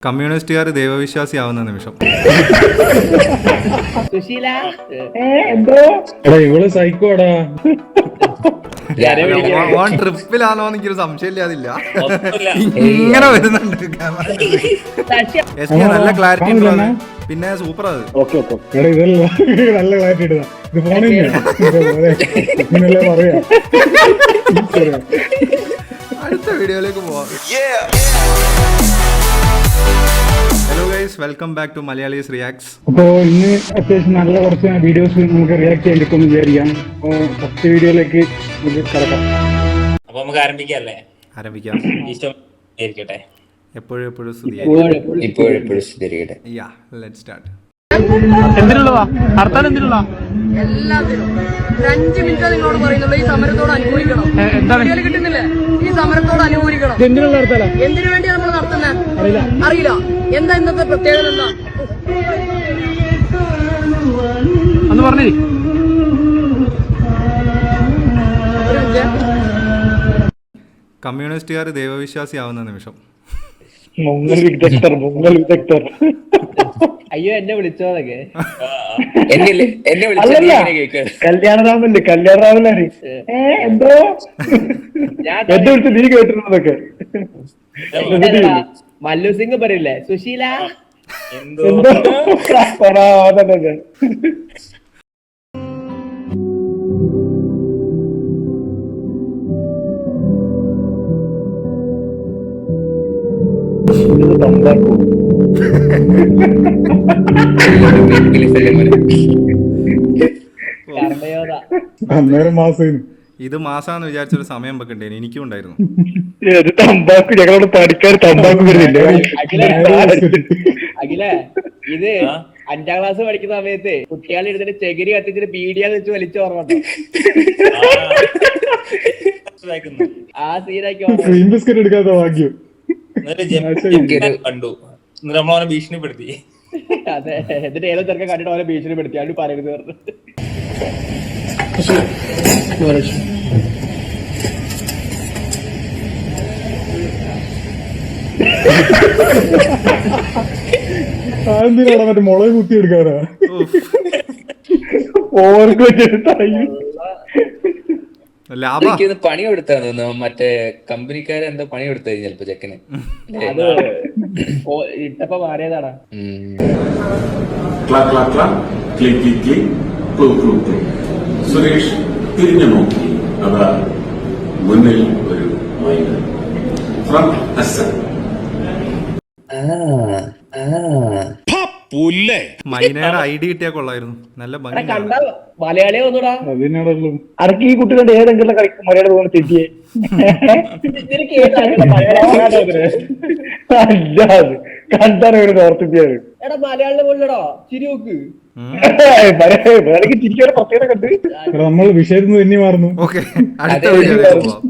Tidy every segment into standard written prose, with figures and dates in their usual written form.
കമ്മ്യൂണിസ്റ്റുകാർ ദൈവവിശ്വാസിയാവുന്ന നിമിഷം. സുശീല ഇവള് സൈക്കോടാ. ഓൺ ട്രിപ്പിലാണോ എനിക്കൊരു സംശയമില്ലാതില്ല. ഇങ്ങനെ വരുന്നുണ്ട്. നല്ല ക്ലാരിറ്റി ഉണ്ടോ? പിന്നെ സൂപ്പർ അത്. ഇതല്ല നല്ല ക്ലാരിറ്റി ഇടുക. ഇത് ഫോണില്ലേ പറയാ. അടുത്ത വീഡിയോയിലേക്ക് പോവാം. Hello guys, welcome back to Malayalees reacts. അപ്പോൾ ഇന്ന് അത്യാവശ്യം നല്ല കുറച്ച് വീഡിയോസ് നമുക്ക് റിയാക്ട് ചെയ്യാൻ കിട്ടുമെന്ന് വിചാരിക്കാം. അപ്പോൾ ഫസ്റ്റ് വീഡിയോയിലേക്ക് കിടക്കാം. അപ്പൊ നമുക്ക് ആരംഭിക്കാം. എപ്പോഴും സ്തുതിയായിരിക്കട്ടെ. യാ, ലെറ്റ്സ് സ്റ്റാർട്ട്. എന്തിനുള്ളതാ ഹർത്താൽ? എന്തിനുള്ള എല്ലാത്തിനും 5 മിനിറ്റ് നിങ്ങളോട് പറയുന്നുള്ളൂ. ഈ സമരത്തോട് അനുകൂലിക്കണം. എന്താണ് കിട്ടുന്നില്ലേ? ഈ സമരത്തോട് അനുകൂലിക്കണം. എന്തിനുള്ള ഹർത്താലാ? എന്തിനു വേണ്ടിയാണ് നമ്മൾ നടത്തുന്നത് അറിയില്ല. എന്താ ഇന്നത്തെ പ്രത്യേകത? എന്താ ഒന്ന് പറഞ്ഞേ. കമ്മ്യൂണിസ്റ്റുകാർ ദൈവവിശ്വാസിയാവുന്ന നിമിഷം. വിദഗ്ധർ. അയ്യോ എന്നെ വിളിച്ചോന്നൊക്കെ കല്യാണരാമല്ലേ എന്തോ എന്നെ വിളിച്ച് നീ കേട്ടിരുന്നതൊക്കെ. മല്ലു സിംഗ് പറയില്ലേ സുശീല എന്തോ അന്നേരം മാസം ഇത് മാസാന്ന് വിചാരിച്ചൊരു സമയം വെക്കണ്ടേ? എനിക്കും ഉണ്ടായിരുന്നു. തമ്പാക്ക് ഞങ്ങളോട് പഠിക്കാൻ തമ്പാക്ക് വരുന്നില്ല. അഖിലേ, ഇത് 5ാം ക്ലാസ് പഠിക്കുന്ന സമയത്ത് കുട്ടികളെ എടുത്തിട്ട് ചെകിരി കത്തിച്ചിട്ട് പീഡിയാന്ന് വെച്ച് വലിച്ച ഓർമ്മ ആ സീനാക്കി ക്രീം ബിസ്ക്കറ്റ് എടുക്കാത്ത ഭാഗ്യം കണ്ടു. നമ്മളവനെ ഭീഷണിപ്പെടുത്തി. അതെ, എന്നിട്ട് ഏതോ ചെറുക്കം കണ്ടിട്ട് അവനെ ഭീഷണിപ്പെടുത്തി. അത് പറയരുത് പറഞ്ഞു. എന്തിനാണ് മറ്റേ മുളക് കുത്തി എടുക്കാനാ? ഓർക്ക് പണി കൊടുത്താന്ന് തോന്നുന്നു. മറ്റേ കമ്പനിക്കാരെ എന്തോ പണി കൊടുത്തു ചിലപ്പോ ചെക്കന്. അത് ഇട്ടപ്പോ മാറിയതാടാ. സുരേഷ് തിരിഞ്ഞു നോക്കി. അതാ മുന്നിൽ ഒരു മൈന. മൈനയുടെ ഐഡി കിട്ടിയാ കൊള്ളായിരുന്നു. നല്ല ഭംഗി. കണ്ട മലയാളിയെ ഒന്നുകൂടാ. അതിനോടുള്ളൂ അടക്കി ഈ കുട്ടികളുടെ ഏതെങ്കിലും കളിക്കും മലയാളം തോന്നുന്നു തെറ്റിയെ. കണ്ടാണ് ഓർത്തിപ്പിയാണ്. എടാ മലയാളിനെ പോലടാ ചിരി നോക്ക്. ചിരിക്കാതെ പ്രത്യേകത കണ്ട് നമ്മൾ വിഷയത്തിൽ തന്നെ മാറുന്നു. ഓക്കെ, അടുത്ത വീഡിയോയിലേക്ക് പോവാം.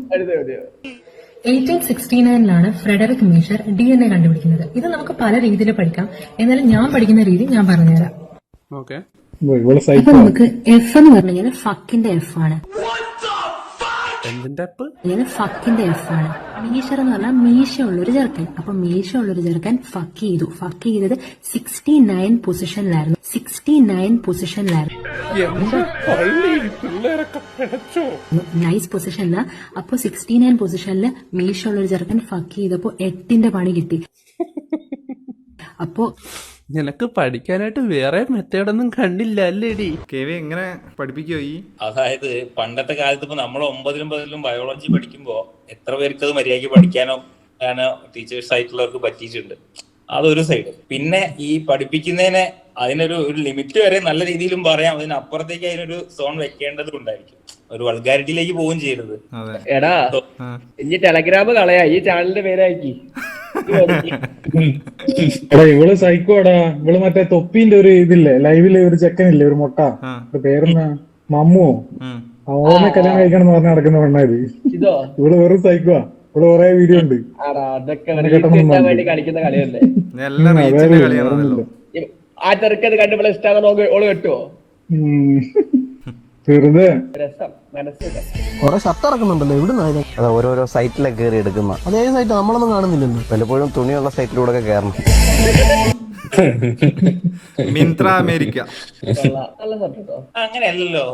1869 ഫ്രെഡറിക് മീഷർ DNA കണ്ടുപിടിക്കുന്നത്. ഇത് നമുക്ക് പല രീതിയിൽ പഠിക്കാം. എന്നാലും ഞാൻ പഠിക്കുന്ന രീതി ഞാൻ പറഞ്ഞുതരാം. അപ്പൊ നമുക്ക് എഫ് എന്ന് പറഞ്ഞു കഴിഞ്ഞാൽ ഫക്കിന്റെ എഫ് ആണ്. ഫക്കിന്റെ എഫ് ആണ്. മീഷർ എന്ന് പറഞ്ഞാൽ മീശ ഉള്ളൊരു ചെറുക്കൻ. അപ്പൊ മീശ ഉള്ളൊരു ചെറുക്കൻ ഫക്ക് ചെയ്തു. ഫക്ക് ചെയ്തത് 69 പൊസിഷനിലായിരുന്നു. 69 പൊസിഷനിലായിരുന്നു. നൈസ് പൊസിഷനില. അപ്പൊ 69 പൊസിഷനില് മീശ ഉള്ളൊരു ചെറുക്കൻ ഫക്ക് ചെയ്തപ്പോ 8ന്റെ പണി കിട്ടി. അപ്പോ നിനക്ക് പഠിക്കാനായിട്ട് വേറെ മെത്തേഡൊന്നും കണ്ടില്ല അല്ലേടി? എങ്ങനെ പഠിപ്പിക്കോ ഈ? അതായത് പണ്ടത്തെ കാലത്ത് ഇപ്പൊ നമ്മൾ 9ലും ബയോളജി പഠിക്കുമ്പോ എത്ര പേർക്ക് അത് മര്യാദയ്ക്ക് പഠിക്കാനോ ടീച്ചേഴ്സ് ആയിട്ടുള്ളവർക്ക് പറ്റിയിട്ടുണ്ട്. അതൊരു സൈഡ്. പിന്നെ ഈ പഠിപ്പിക്കുന്നതിനെ അതിനൊരു ലിമിറ്റ് വരെ നല്ല രീതിയിലും പറയാം. അതിനപ്പുറത്തേക്ക് അതിനൊരു സോൺ വെക്കേണ്ടതുണ്ടായിരിക്കും. ഒരു വൾഗാരിറ്റിയിലേക്ക് പോവുകയും ചെയ്യരുത്. എടാ ഇനി ടെലഗ്രാം കളയാ. ഈ ചാനലിന്റെ പേരാക്കി. എടാ ഇവള് സൈക്കോടാ. ഇവള് മറ്റേ തൊപ്പീന്റെ ഒരു ഇതില്ലേ, ലൈവില് ഒരു ചെക്കനില്ലേ, ഒരു മുട്ട, പേരെന്നാ മമ്മുവോ, അവനെ കല്യാണം കഴിക്കണം എന്ന് പറഞ്ഞ് നടക്കുന്ന പെണ്ണായത്. ഇവള് വെറും സൈക്കോവാ. ഇവിടെ കൊറേ വീഡിയോ ഉണ്ട്. കളിക്കുന്ന കളിയല്ലേ ആ ചെറുക്കത് കണ്ടുമ്പോൾ ഇഷ്ടമാണെന്ന് ഓള് കെട്ടുവോ? വെറുതെ രസം മനസ്സിലാക്കാം. കുറെ ഷർട്ട് ഇറക്കുന്നുണ്ടല്ലോ, എവിടുന്ന് അത് ഓരോരോ സൈറ്റിലൊക്കെ കയറി എടുക്കുന്ന. അതേ സൈറ്റ് നമ്മളൊന്നും കാണുന്നില്ലല്ലോ. പലപ്പോഴും തുണിയുള്ള സൈറ്റിലൂടെ ഒക്കെ കയറണം. മിന്ത്ര അമേരിക്ക. കൊള്ളാം. നല്ല സബ്ജക്റ്റോ. അങ്ങനെയല്ലല്ലോ.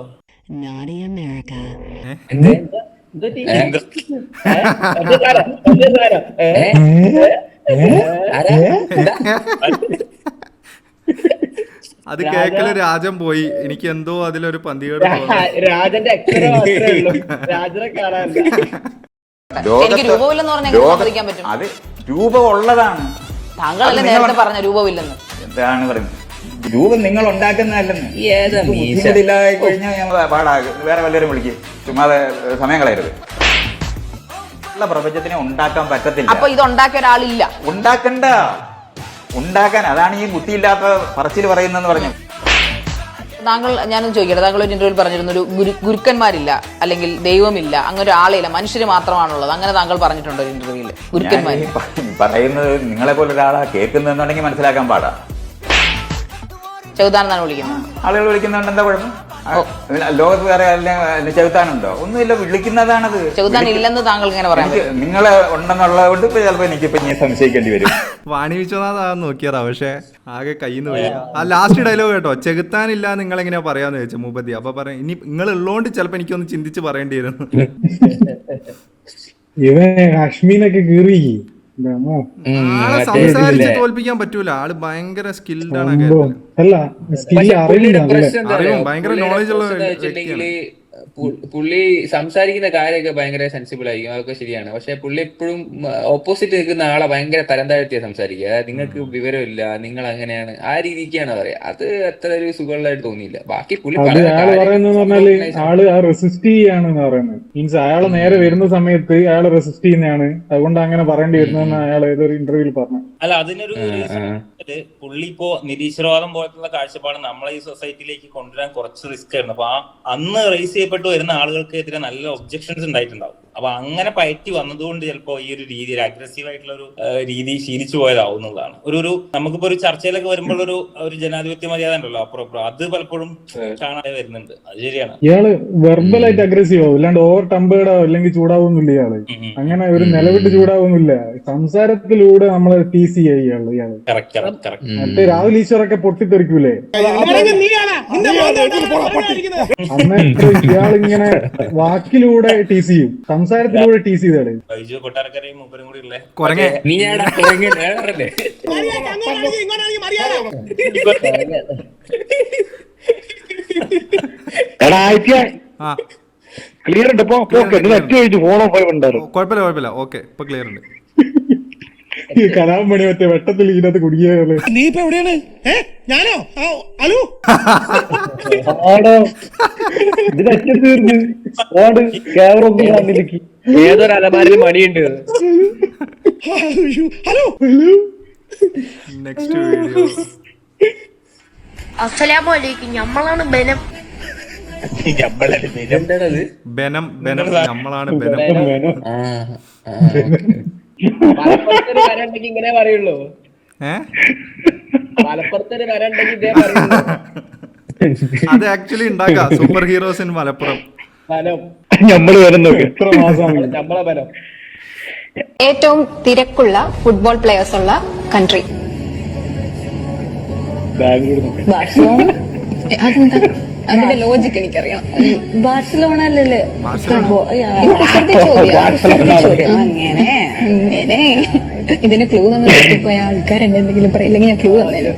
അത് കേക്കല് രാജൻ പോയി. എനിക്ക് എന്തോ അതിലൊരു പന്തികേട് രാജന്റെ അക്ഷരം മാത്രമേ ഉള്ളൂ, രാജനെ കാണാനില്ല. എനിക്ക് രൂപമില്ലെന്ന് പറഞ്ഞാൽ സമ്മതിക്കാൻ പറ്റും. അത് രൂപം ഉള്ളതാണ്. താങ്കളല്ലേ നേരത്തെ പറഞ്ഞ രൂപമില്ലെന്ന്. എന്താണ് പറയുന്നത്? രൂപം നിങ്ങൾ ഉണ്ടാക്കുന്നതല്ലെന്ന്. ബുദ്ധിമുട്ടില്ലാതെ കഴിഞ്ഞാൽ ഞാൻ പാടാകും. വേറെ വല്ലവരും വിളിക്കും. ചുമ്മാതെ സമയം കളയരുത്. ഉള്ള പ്രപഞ്ചത്തിനെ ഉണ്ടാക്കാൻ പറ്റത്തില്ല. അപ്പൊ ഇത് ഉണ്ടാക്കിയ ഒരാളില്ല. ഉണ്ടാക്കാൻ അതാണ് ഈ ബുദ്ധിയില്ലാത്ത പറച്ചിൽ പറയുന്നെന്ന് പറഞ്ഞു. താങ്കൾ ഞാനും ചോദിക്കട്ടെ, താങ്കൾ ഒരു ഇന്റർവ്യൂവിൽ പറഞ്ഞിരുന്നു ഒരു ഗുരുക്കന്മാരില്ല, അല്ലെങ്കിൽ ദൈവമില്ല, അങ്ങനെ ഒരാളില്ല, മനുഷ്യര് മാത്രമാണുള്ളത്. അങ്ങനെ താങ്കൾ പറഞ്ഞിട്ടുണ്ടോ ഒരു ഇന്റർവ്യൂവിൽ? ഗുരുക്കന്മാർ പറയുന്നത് നിങ്ങളെ പോലെ ഒരാളാ കേൾക്കുന്നുണ്ടെങ്കിൽ മനസ്സിലാക്കാൻ പാടാ. ചെകുത്താനെന്നാണ് വിളിക്കുന്നത്. ആളുകൾ വിളിക്കുന്നുണ്ട്, എന്താ കുഴപ്പം? ലോകത്ത് വേറെ ചെകുത്താനുണ്ടോ? ഒന്നുമില്ല, വിളിക്കുന്നതാണത്. ചെകുത്താൻ ഇല്ലെന്ന് താങ്കൾ ഇങ്ങനെ പറയാൻ പറ്റും? നിങ്ങളെ ഉണ്ടെന്നുള്ളത് കൊണ്ട് ഇപ്പൊ ചിലപ്പോ എനിക്കിപ്പോ ഇനി സംശയിക്കേണ്ടി വരും. വാണി വിശ്വനാഥാന്ന് നോക്കിയതാ, പക്ഷെ ആകെ കയ്യിന്ന് പോയി. ആ ലാസ്റ്റ് ഡയലോഗ് കേട്ടോ, ചെകുത്താനില്ല നിങ്ങൾ എങ്ങനെയാ പറയാന്ന് ചോദിച്ചു മൂപ്പതി. അപ്പൊ പറയാം, ഇനി നിങ്ങൾ ഉള്ളോണ്ട് ചിലപ്പോ എനിക്കൊന്ന് ചിന്തിച്ച് പറയേണ്ടി വരും. ഇവൻ അശ്മീനൊക്കെ കീറി. ആളെ സംസാരിച്ച് തോൽപ്പിക്കാൻ പറ്റൂല. ആള് ഭയങ്കര സ്കിൽഡ് ആണ്. അല്ല സ്കിൽ അറിവും ഭയങ്കര നോളജ് ഉള്ള വ്യക്തിയാണ്. പുള്ളി സംസാരിക്കുന്ന കാര്യമൊക്കെ ഭയങ്കര സെൻസിബിൾ ആയിരിക്കും, അതൊക്കെ ശരിയാണ്. പക്ഷെ പുള്ളി എപ്പോഴും ഓപ്പോസിറ്റ് നിൽക്കുന്ന ആളെ ഭയങ്കര തരം താഴ്ത്തിയാ സംസാരിക്കുക. അതായത് നിങ്ങൾക്ക് വിവരമില്ല, നിങ്ങൾ അങ്ങനെയാണ്, ആ രീതിക്കാണ് പറയാ. അത് അത്ര ഒരു സുഖമുള്ളതായിട്ട് തോന്നിയില്ല. ബാക്കി പുള്ളി ആള് റെസിസ്റ്റ് ചെയ്യാണെന്ന് പറയുന്നത്. മീൻസ് അയാള് നേരെ വരുന്ന സമയത്ത് അയാള് റെസിസ്റ്റ് ചെയ്യുന്നതാണ്, അതുകൊണ്ട് അങ്ങനെ പറയേണ്ടി വരുന്നതെന്ന് അയാൾ ഏതൊരു ഇന്റർവ്യൂവിൽ പറഞ്ഞു. അല്ല, അതിനൊരു പുള്ളി ഇപ്പോ നിരീശ്വരവാദം പോലത്തുള്ള കാഴ്ചപ്പാട് നമ്മളെ ഈ സൊസൈറ്റിയിലേക്ക് കൊണ്ടുവരാൻ കുറച്ച് റിസ്ക് ആയിരുന്നു. അപ്പൊ അന്ന് റേസ് ചെയ്യപ്പെട്ട് വരുന്ന ആളുകൾക്കെതിരെ നല്ല ഒബ്ജക്ഷൻസ് ഉണ്ടായിട്ടുണ്ടാവും. അപ്പൊ അങ്ങനെ പയറ്റി വന്നതുകൊണ്ട് ചിലപ്പോ ഈ ഒരു രീതി, അഗ്രസീവ് ആയിട്ടുള്ള ഒരു രീതി ശീലിച്ചു പോയതാവുന്നതാണ്. ഒരു നമുക്കിപ്പോ ഒരു ചർച്ചയിലൊക്കെ വരുമ്പോൾ ഒരു ജനാധിപത്യ മര്യാദ ഉണ്ടല്ലോ, അപ്പുറം അത് പലപ്പോഴും കാണാതെ വരുന്നുണ്ട്. അത് ശരിയാണ്. ഇയാള് വെർബലായിട്ട് അഗ്രസീവ് ആവും, അല്ലാണ്ട് ഓവർ ടമ്പേർഡോ അല്ലെങ്കിൽ ചൂടാവുന്നില്ല ഇയാള്. അങ്ങനെ ഒരു നിലവിട്ട് ചൂടാവുന്നില്ല. സംസാരത്തിലൂടെ നമ്മള് ടീസ് ചെയ്യുകയുള്ളു ഇയാള്. മറ്റേ രാഹുൽ ഈശ്വറൊക്കെ പൊട്ടിത്തെറിക്കൂലേ, അന്നേരം ഇയാളിങ്ങനെ വാക്കിലൂടെ ടീസ് ചെയ്യും, സംസാരത്തിലൂടെ ടീസ് ചെയ്താണ്. ക്ലിയർ ഉണ്ട്. കുഴപ്പമില്ല. ഓക്കെ, ഇപ്പൊ ക്ലിയർ ഉണ്ട്. കലാമണി മറ്റേ വെട്ടത്തിൽ ഇതിനകത്ത് കുടുങ്ങിയത്. നീ ഇപ്പൊ എവിടെയാണ്? ഞാനോ? ഹലോ, ഏതൊരു അലമാരിൽ മണിയുണ്ട്. Hello, next video. അസ്സലാമു അലൈക്കും. നമ്മളാണ് ബനം. നമ്മളാണ് ബനം. മലപ്പുറത്തൊരു വരണ്ടെങ്കിൽ ഇങ്ങനെ പറയുള്ളൂ. മലപ്പുറത്തൊരു വരണ്ടെങ്കിൽ ഇതേ പറയുള്ളൂ. അത് ആക്ച്വലി ഉണ്ടാക്കാം. Super heroes in Malappuram. നമ്മള് വരുന്നു എത്ര മാസമാണ് നമ്മളെ ബലം. ഏറ്റവും തിരക്കുള്ള ഫുട്ബോൾ പ്ലേയേഴ്സ് ഉള്ള കൺട്രി? ബാഴ്സലോണ. അതെന്താ? അതിന്റെ ലോജിക്ക് എനിക്കറിയാം. ബാഴ്സലോണ അല്ലല്ലേ? അങ്ങനെ അങ്ങനെ ഇതിന് ക്ലൂ തന്നു തെറ്റിപ്പോയ ആൾക്കാരെന്നെ എന്തെങ്കിലും പറയില്ലെങ്കിൽ ഞാൻ ക്ലൂ തന്നേലോ.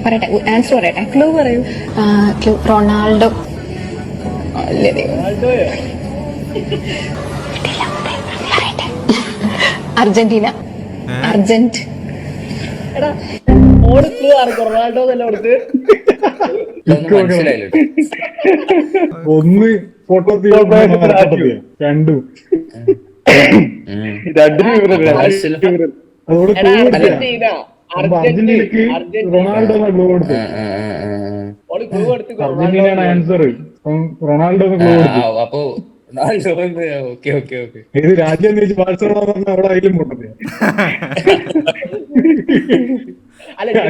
പറയട്ടെ, ആൻസർ പറയട്ടെ. ക്ലൂ പറയൂ. Clue Ronaldo. അല്ലേ? അർജന്റീന. അർജന്റ്. റൊണാൾഡോ തന്നെ കൊടുത്ത് ഒന്ന് ഫോട്ടോ രണ്ടും അർജന്റീനക്ക് റൊണാൾഡോ ക്ലൂ കൊടുത്തു. അർജന്റീനയാണ് ആൻസർ. റൊണാൾഡോ ക്ലൂ കൊടുത്തു. അപ്പൊ ഇത് രാജ്യം എന്ന് വെച്ച് ബാഴ്സലോണ പറഞ്ഞാൽ അവിടെ അതിലും പോട്ടത്.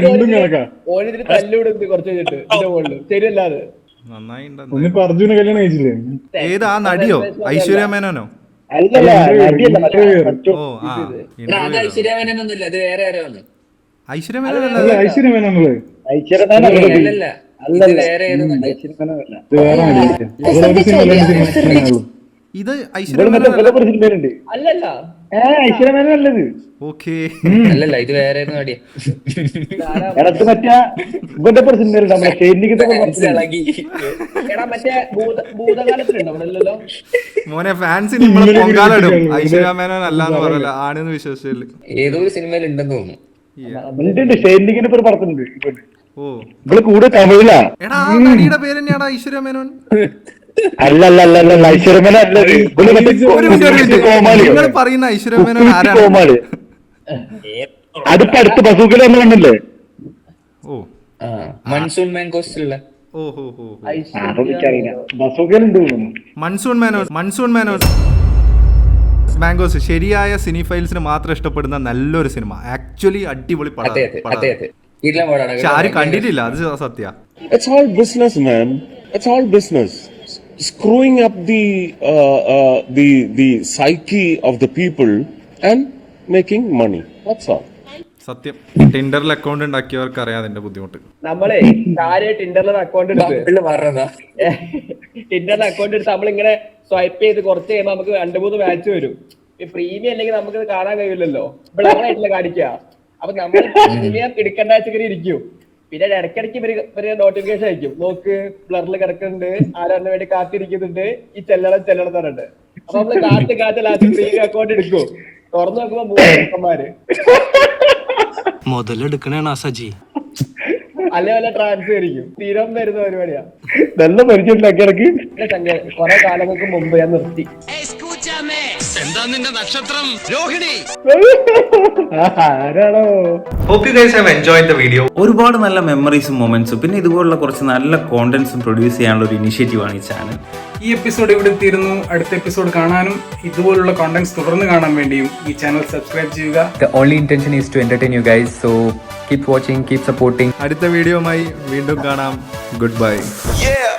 രണ്ടും കണക്കാ. ഓരോരുത്തർ തല്ലുവിടുന്നത് കുറച്ച് കഴിഞ്ഞിട്ട് ഇതിന്റെ മുകളിൽ ശരിയല്ലാതെ നന്നായി ഒന്നിപ്പോ അർജുന കല്യാണം കഴിച്ചില്ലേ? ഏത് ആ നടിയോ ഐശ്വര്യ മേനോനോ? അല്ലല്ല നടിയല്ല, ഓ ആ അത് ഐശ്വര്യമേനൊന്നുമില്ല, അത് വേറെ ആരോ ആണ്. ഐശ്വര്യ മേനോൻ അല്ല, അല്ല. ഐശ്വര്യ മേനോന്നുള്ളത് അല്ലല്ല, ഇത് വേറെ ഏതോ നടി. ഇത് വേറെ നടിയാ. അവളൊരു സിനിമ രണ്ട് സിനിമ ഇത് ഐശ്വര്യ മേനോൻ അല്ല. അല്ലല്ല ഐശ്വര്യ മേനോൻ അല്ലത്. ഓക്കേ. അല്ലല്ല, ഇത് വേറെ ഏതോ നടിയാ. ഇളകി. എടാ മറ്റേ ഭൂതകാലത്തിലുണ്ടോ അവിടെ? അല്ലല്ലോ. മോനെ ഫാൻസിന് നമ്മളെ പൊങ്കാലിടും. ഐശ്വര്യ മേനോൻ അല്ലാന്ന് പറയല, ആണെന്ന് വിശ്വസിച്ചില്ല. ഏതോ ഒരു സിനിമയിൽ ഉണ്ടെന്ന് തോന്നുന്നു. ഓ ഇവള് കൂടെ തമിഴിലാ. എടാ ആ നടിയുടെ പേര് തന്നെയാടാ ഐശ്വര്യ മേനോൻ. അല്ലല്ല ഐശ്വര്യ മേനോൻ അല്ലത്. ഒരു മിനിറ്റ്, നിങ്ങൾ പറയുന്ന ഐശ്വര്യ മേനോൻ ആരാണ്? അതിപ്പോ അടുത്ത് ബസൂക്കിൽ ഒന്ന് കണ്ടില്ലേ? ഓ മൺസൂൺ മാംഗോസിലുള്ള ഓഹോ ഹോ. ബസൂക്കലുണ്ട്. മൺസൂൺ മാനോൻ മാംഗോസ് ശരിയായ സിനിഫൈൽസിന് മാത്രം ഇഷ്ടപ്പെടുന്ന നല്ലൊരു സിനിമ. ആക്ച്വലി അടിപൊളി പടം. പക്ഷെ ആരും കണ്ടിട്ടില്ല, അത് സത്യ. It's all business, man. It's all business. Screwing up the psyche of the people and making money. That's all. സത്യം. ടിൻഡറിൽ അക്കൗണ്ട് ഉണ്ടാക്കിയവർക്ക് അറിയാം അതിന്റെ ബുദ്ധിമുട്ട്. നമ്മളെ കാര്യം ടിൻഡറിൽ അക്കൗണ്ട് എടുത്ത് ടിൻഡറിൽ അക്കൗണ്ട് എടുത്ത് നമ്മളിങ്ങനെ സ്വൈപ്പ് ചെയ്ത് കുറച്ച് കഴിയുമ്പോൾ നമുക്ക് 2-3 മാച്ച് വരും. പ്രീമിയം അല്ലെങ്കിൽ നമുക്ക് കാണാൻ കഴിയില്ലല്ലോ, ബ്ലറായിട്ടില്ല കാണിക്കുക. അപ്പൊ നമ്മൾ പ്രീമിയം എടുക്കേണ്ട വെച്ചിങ്ങനെ ഇരിക്കും. പിന്നെ ഇടയ്ക്കിടയ്ക്ക് ഇവര് നോട്ടിഫിക്കേഷൻ അയക്കും, നോക്ക് ബ്ലറിൽ കിടക്കുന്നുണ്ട്, ആരാറിന് വേണ്ടി കാത്തിരിക്കുന്നുണ്ട്, ഈ ചെല്ലണം തരുന്നുണ്ട്. അപ്പൊ നമ്മള് കാത്ത് ലാസ്റ്റ് പ്രീമിയം അക്കൗണ്ട് എടുക്കും. തുറന്നു നോക്കുമ്പോ 3 ചെക്കന്മാര് മുതലെടുക്കണേണ സജി. അല്ലെ വല്ല ട്രാൻസ്ഫർ ആയിരിക്കും. സ്ഥിരം വരുന്ന പരിപാടിയാ. നല്ല പരിചയമുണ്ടാക്കി ഇടയ്ക്ക്. കുറെ കാലങ്ങൾക്ക് മുമ്പ് ഞാൻ നിർത്തി. എന്താ നിന്റെ നക്ഷത്രം? രോഹിണി. ആരാണോ? Hope you guys have enjoyed the video. ഒരുപാട് നല്ല മെമ്മറീസും മൊമെന്റ്സും പിന്നെ ഇതുപോലുള്ള കുറച്ച് നല്ല കോണ്ടന്റ്സും പ്രൊഡ്യൂസ് ചെയ്യാനുള്ള ഒരു ഇനിഷ്യേറ്റീവ് ആണ് ഈ ചാനൽ. ഈ എപ്പിസോഡ് ഇവിടെ എത്തിയിരുന്നു. അടുത്ത എപ്പിസോഡ് കാണാനും ഇതുപോലുള്ള കോണ്ടന്റ്സ് തുടർന്ന് കാണാൻ വേണ്ടിയും ഈ ചാനൽ സബ്സ്ക്രൈബ് ചെയ്യുക. The only intention is to entertain you guys, so keep watching, keep supporting. അടുത്ത വീഡിയോയുമായി വീണ്ടും കാണാം. Good bye. Yeah.